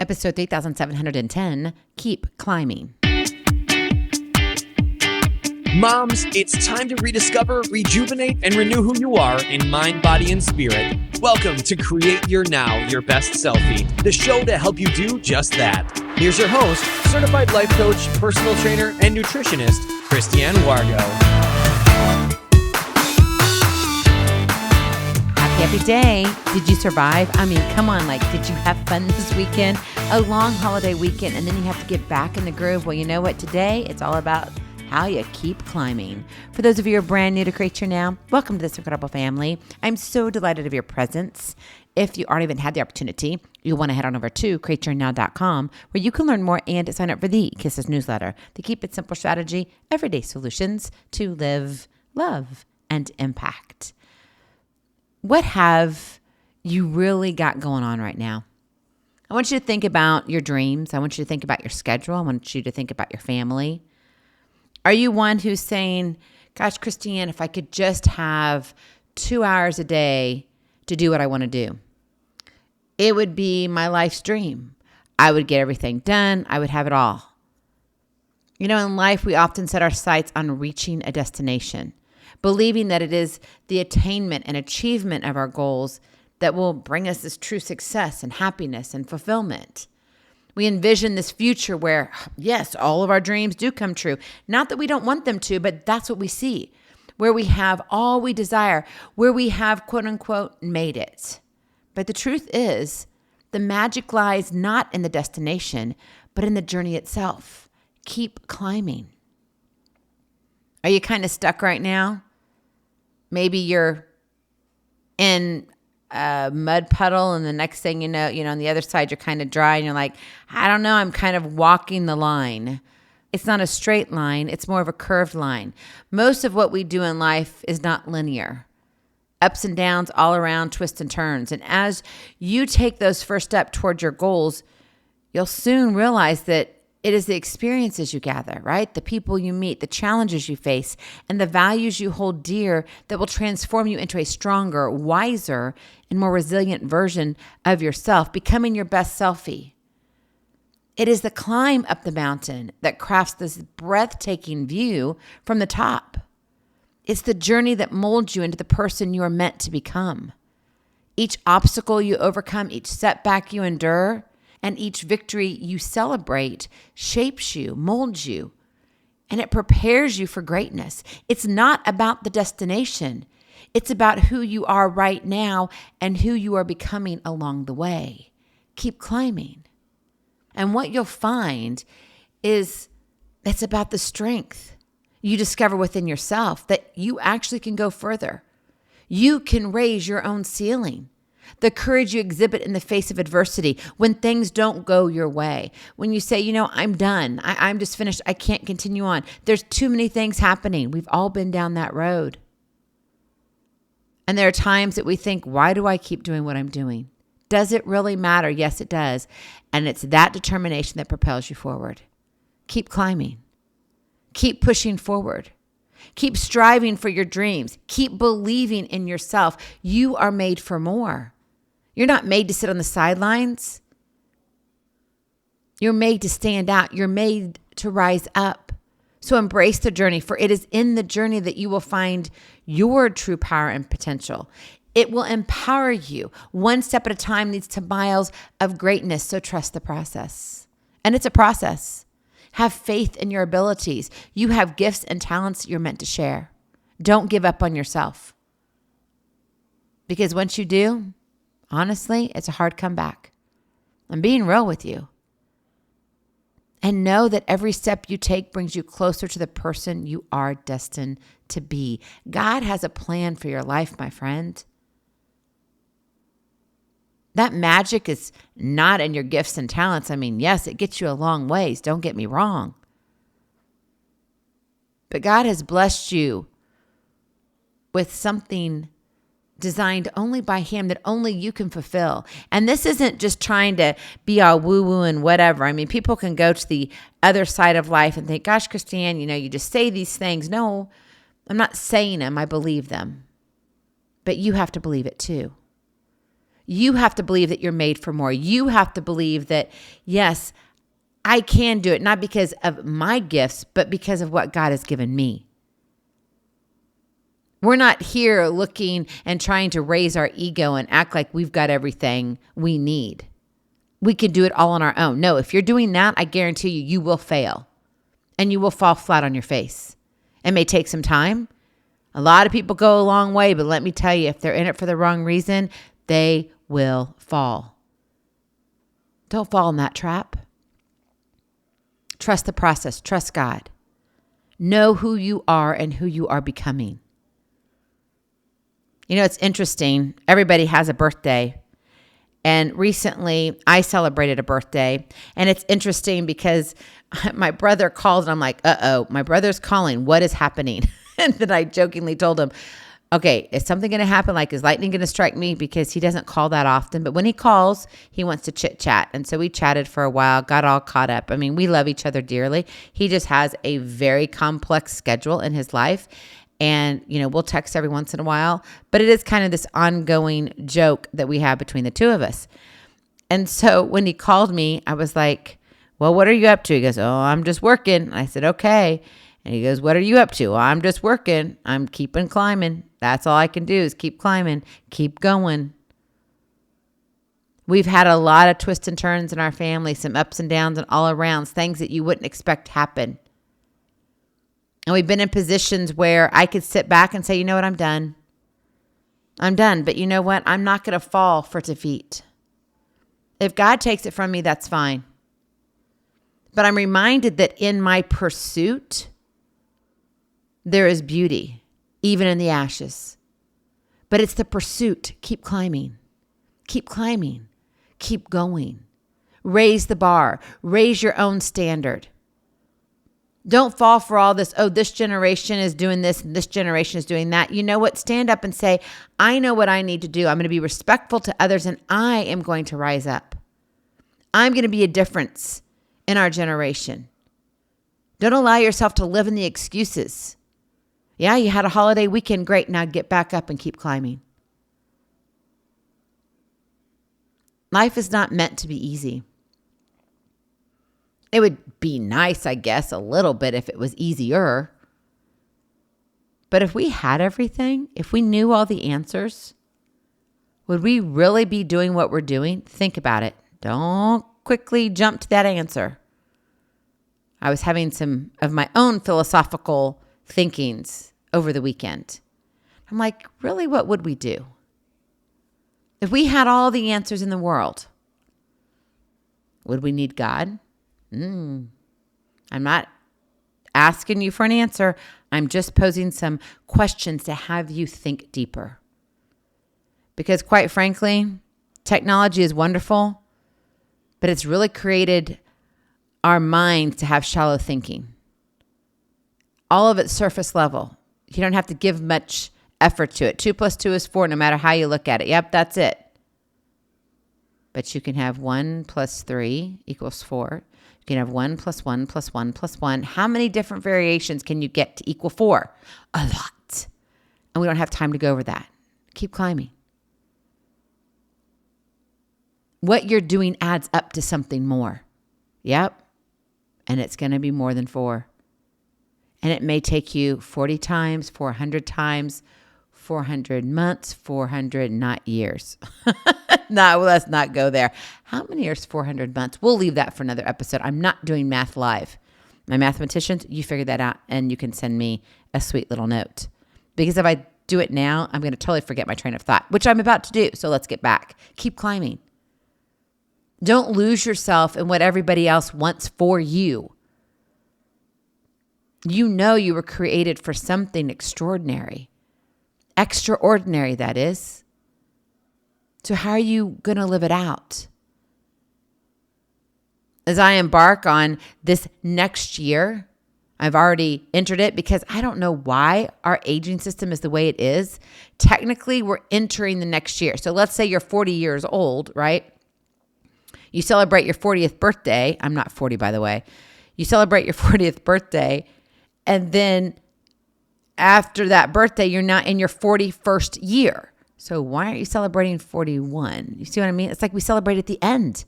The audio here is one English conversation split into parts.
Episode 3710, Keep Climbing. Moms, it's time to rediscover, rejuvenate, and renew who you are in mind, body, and spirit. Welcome to Create Your Now, Your Best Selfie, the show to help you do just that. Here's your host, certified life coach, personal trainer, and nutritionist, Christiane Wargo. Happy day. Did you survive? I mean, come on, did you have fun this weekend? A long holiday weekend, and then you have to get back in the groove. Well, you know what? Today, it's all about how you keep climbing. For those of you who are brand new to Create Your Now, welcome to this incredible family. I'm so delighted of your presence. If you aren't even had the opportunity, you'll want to head on over to createyournow.com where you can learn more and sign up for the Kisses newsletter, the Keep It Simple strategy, everyday solutions to live, love, and impact. What have you really got going on right now? I want you to think about your dreams. I want you to think about your schedule. I want you to think about your family. Are you one who's saying, gosh, Christiane, if I could just have 2 hours a day to do what I want to do, it would be my life's dream. I would get everything done. I would have it all. You know, in life, we often set our sights on reaching a destination, believing that it is the attainment and achievement of our goals that will bring us this true success and happiness and fulfillment. We envision this future where, yes, all of our dreams do come true. Not that we don't want them to, but that's what we see, where we have all we desire, where we have, quote unquote, made it. But the truth is, the magic lies not in the destination, but in the journey itself. Keep climbing. Are you kind of stuck right now? Maybe you're in a mud puddle, and the next thing you know, on the other side, you're kind of dry, and you're like, I don't know, I'm kind of walking the line. It's not a straight line. It's more of a curved line. Most of what we do in life is not linear. Ups and downs all around, twists and turns. And as you take those first steps towards your goals, you'll soon realize that it is the experiences you gather, right? The people you meet, the challenges you face, and the values you hold dear that will transform you into a stronger, wiser, and more resilient version of yourself, becoming your best selfie. It is the climb up the mountain that crafts this breathtaking view from the top. It's the journey that molds you into the person you are meant to become. Each obstacle you overcome, each setback you endure, and each victory you celebrate shapes you, molds you, and it prepares you for greatness. It's not about the destination. It's about who you are right now and who you are becoming along the way. Keep climbing. And what you'll find is it's about the strength you discover within yourself that you actually can go further. You can raise your own ceiling. The courage you exhibit in the face of adversity when things don't go your way. When you say, I'm done. I'm just finished. I can't continue on. There's too many things happening. We've all been down that road. And there are times that we think, why do I keep doing what I'm doing? Does it really matter? Yes, it does. And it's that determination that propels you forward. Keep climbing. Keep pushing forward. Keep striving for your dreams. Keep believing in yourself. You are made for more. You're not made to sit on the sidelines. You're made to stand out. You're made to rise up. So embrace the journey, for it is in the journey that you will find your true power and potential. It will empower you. One step at a time leads to miles of greatness, so trust the process. And it's a process. Have faith in your abilities. You have gifts and talents you're meant to share. Don't give up on yourself. Because once you do, honestly, it's a hard comeback. I'm being real with you. And know that every step you take brings you closer to the person you are destined to be. God has a plan for your life, my friend. That magic is not in your gifts and talents. I mean, yes, it gets you a long ways. Don't get me wrong. But God has blessed you with something designed only by Him that only you can fulfill. And this isn't just trying to be all woo-woo and whatever. I mean, people can go to the other side of life and think, gosh, Christiane, you just say these things. No, I'm not saying them. I believe them. But you have to believe it too. You have to believe that you're made for more. You have to believe that, yes, I can do it, not because of my gifts, but because of what God has given me. We're not here looking and trying to raise our ego and act like we've got everything we need. We can do it all on our own. No, if you're doing that, I guarantee you, you will fail and you will fall flat on your face. It may take some time. A lot of people go a long way, but let me tell you, if they're in it for the wrong reason, they will fall. Don't fall in that trap. Trust the process. Trust God. Know who you are and who you are becoming. You know, it's interesting. Everybody has a birthday. And recently I celebrated a birthday. And it's interesting because my brother called and I'm like, my brother's calling. What is happening? And then I jokingly told him, okay, is something going to happen? Like, is lightning going to strike me? Because he doesn't call that often. But when he calls, he wants to chit chat. And so we chatted for a while, got all caught up. I mean, we love each other dearly. He just has a very complex schedule in his life. And, you know, we'll text every once in a while, but it is kind of this ongoing joke that we have between the two of us. And so when he called me, I was like, well, what are you up to? He goes, oh, I'm just working. I said, okay. And he goes, what are you up to? Well, I'm just working. I'm keeping climbing. That's all I can do is keep climbing, keep going. We've had a lot of twists and turns in our family, some ups and downs and all arounds, things that you wouldn't expect happen. And we've been in positions where I could sit back and say, you know what, I'm done. I'm done. But you know what? I'm not going to fall for defeat. If God takes it from me, that's fine. But I'm reminded that in my pursuit, there is beauty, even in the ashes. But it's the pursuit. Keep climbing. Keep climbing. Keep going. Raise the bar. Raise your own standard. Don't fall for all this, oh, this generation is doing this and this generation is doing that. You know what? Stand up and say, I know what I need to do. I'm going to be respectful to others and I am going to rise up. I'm going to be a difference in our generation. Don't allow yourself to live in the excuses. Yeah, you had a holiday weekend. Great. Now get back up and keep climbing. Life is not meant to be easy. It would be nice, I guess, a little bit if it was easier. But if we had everything, if we knew all the answers, would we really be doing what we're doing? Think about it. Don't quickly jump to that answer. I was having some of my own philosophical thinkings over the weekend. I'm like, really, what would we do? If we had all the answers in the world, would we need God? I'm not asking you for an answer. I'm just posing some questions to have you think deeper. Because quite frankly, technology is wonderful, but it's really created our minds to have shallow thinking. All of it's surface level. You don't have to give much effort to it. 2 + 2 is 4, no matter how you look at it. Yep, that's it. But you can have 1 + 3 = 4. You can have 1 + 1 + 1 + 1. How many different variations can you get to equal 4? A lot. And we don't have time to go over that. Keep climbing. What you're doing adds up to something more. Yep. And it's going to be more than 4. And it may take you 40 times, 400 times, 400 months, 400 not years. No, let's not go there. How many years? 400 months. We'll leave that for another episode. I'm not doing math live. My mathematicians, you figure that out and you can send me a sweet little note. Because if I do it now, I'm going to totally forget my train of thought, which I'm about to do. So let's get back. Keep climbing. Don't lose yourself in what everybody else wants for you. You know you were created for something extraordinary. Extraordinary, that is. So how are you going to live it out? As I embark on this next year, I've already entered it because I don't know why our aging system is the way it is. Technically, we're entering the next year. So let's say you're 40 years old, right? You celebrate your 40th birthday. I'm not 40, by the way. You celebrate your 40th birthday, and then after that birthday, you're not in your 41st year. So why aren't you celebrating 41? You see what I mean? It's like we celebrate at the end.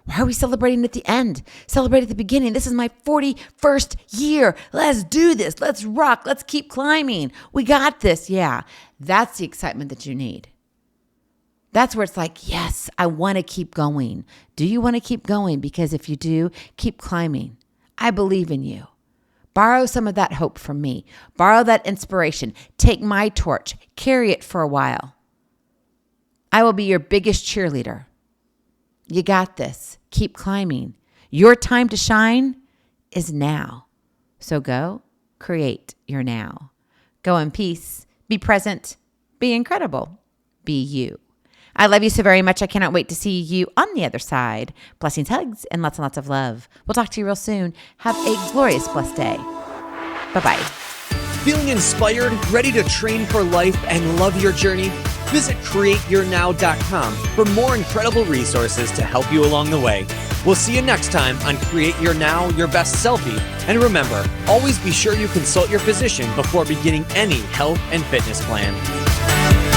Why are we celebrating at the end? Celebrate at the beginning. This is my 41st year. Let's do this. Let's rock. Let's keep climbing. We got this. Yeah, that's the excitement that you need. That's where it's like, yes, I want to keep going. Do you want to keep going? Because if you do, keep climbing. I believe in you. Borrow some of that hope from me. Borrow that inspiration. Take my torch. Carry it for a while. I will be your biggest cheerleader. You got this. Keep climbing. Your time to shine is now. So go create your now. Go in peace. Be present. Be incredible. Be you. I love you so very much. I cannot wait to see you on the other side. Blessings, hugs, and lots of love. We'll talk to you real soon. Have a glorious, blessed day. Bye-bye. Feeling inspired, ready to train for life and love your journey? Visit createyournow.com for more incredible resources to help you along the way. We'll see you next time on Create Your Now, Your Best Selfie. And remember, always be sure you consult your physician before beginning any health and fitness plan.